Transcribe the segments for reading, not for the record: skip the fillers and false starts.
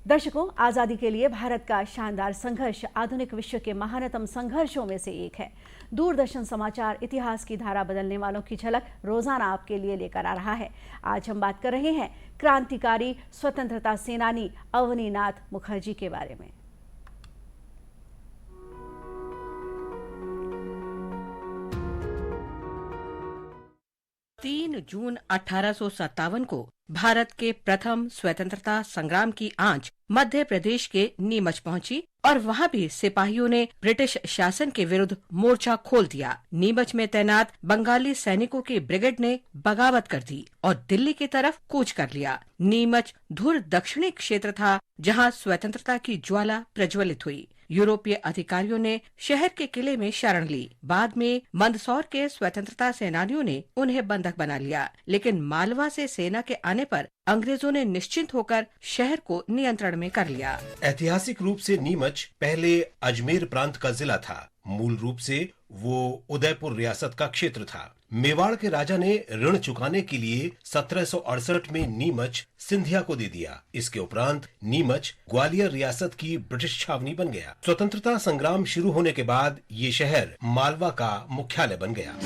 दर्शकों, आजादी के लिए भारत का शानदार संघर्ष आधुनिक विश्व के महानतम संघर्षों में से एक है। दूरदर्शन समाचार इतिहास की धारा बदलने वालों की झलक रोजाना आपके लिए लेकर आ रहा है। आज हम बात कर रहे हैं क्रांतिकारी स्वतंत्रता सेनानी अवनीनाथ मुखर्जी के बारे में। 3 जून 1857 को भारत के प्रथम स्वतंत्रता संग्राम की आंच मध्य प्रदेश के नीमच पहुंची और वहां भी सिपाहियों ने ब्रिटिश शासन के विरुद्ध मोर्चा खोल दिया। नीमच में तैनात बंगाली सैनिकों की ब्रिगेड ने बगावत कर दी और दिल्ली की तरफ कूच कर लिया। नीमच धुर दक्षिणी क्षेत्र था जहां स्वतंत्रता की ज्वाला प्रज्वलित हुई। यूरोपीय अधिकारियों ने शहर के किले में शरण ली। बाद में मंदसौर के स्वतंत्रता सेनानियों ने उन्हें बंधक बना लिया, लेकिन मालवा से सेना के आने पर अंग्रेजों ने निश्चिंत होकर शहर को नियंत्रण में कर लिया। ऐतिहासिक रूप से नीमच पहले अजमेर प्रांत का जिला था। मूल रूप से वो उदयपुर रियासत का क्षेत्र था। मेवाड़ के राजा ने ऋण चुकाने के लिए 1768 में नीमच सिंधिया को दे दिया। इसके उपरांत नीमच ग्वालियर रियासत की ब्रिटिश छावनी बन गया। स्वतंत्रता संग्राम शुरू होने के बाद ये शहर मालवा का मुख्यालय बन गया।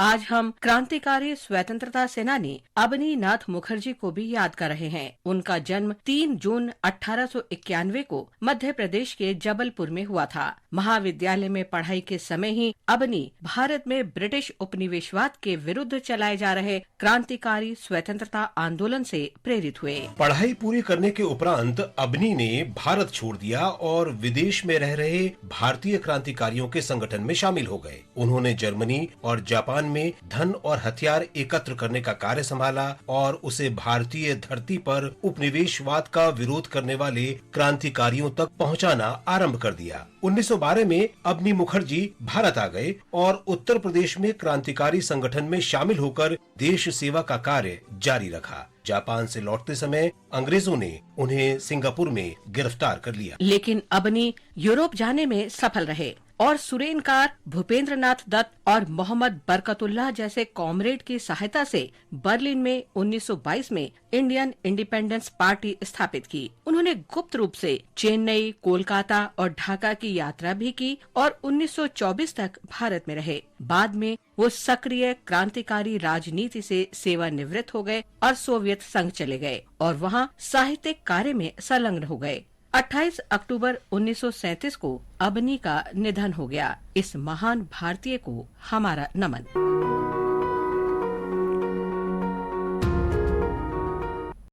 आज हम क्रांतिकारी स्वतंत्रता सेनानी अवनीनाथ मुखर्जी को भी याद कर रहे हैं। उनका जन्म 3 जून 1891 को मध्य प्रदेश के जबलपुर में हुआ था। महाविद्यालय में पढ़ाई के समय ही अवनी भारत में ब्रिटिश उपनिवेशवाद के विरुद्ध चलाए जा रहे क्रांतिकारी स्वतंत्रता आंदोलन से प्रेरित हुए। पढ़ाई पूरी करने के उपरांत अवनी ने भारत छोड़ दिया और विदेश में रह रहे भारतीय क्रांतिकारियों के संगठन में शामिल हो गए। उन्होंने जर्मनी और जापान में धन और हथियार एकत्र करने का कार्य संभाला और उसे भारतीय धरती पर उपनिवेशवाद का विरोध करने वाले क्रांतिकारियों तक पहुंचाना आरंभ कर दिया। 1912 में अवनी मुखर्जी भारत आ गए और उत्तर प्रदेश में क्रांतिकारी संगठन में शामिल होकर देश सेवा का कार्य जारी रखा। जापान से लौटते समय अंग्रेजों ने उन्हें सिंगापुर में गिरफ्तार कर लिया, लेकिन अवनी यूरोप जाने में सफल रहे और सुरेनकार, भूपेंद्र नाथ दत्त और मोहम्मद बरकतुल्लाह जैसे कॉमरेड की सहायता से बर्लिन में 1922 में इंडियन इंडिपेंडेंस पार्टी स्थापित की। उन्होंने गुप्त रूप से चेन्नई, कोलकाता और ढाका की यात्रा भी की और 1924 तक भारत में रहे। बाद में वो सक्रिय क्रांतिकारी राजनीति से सेवानिवृत्त हो गए और सोवियत संघ चले गए और वहाँ साहित्यिक कार्य में संलग्न हो गए। 28 अक्टूबर 1937 को अवनी का निधन हो गया। इस महान भारतीय को हमारा नमन।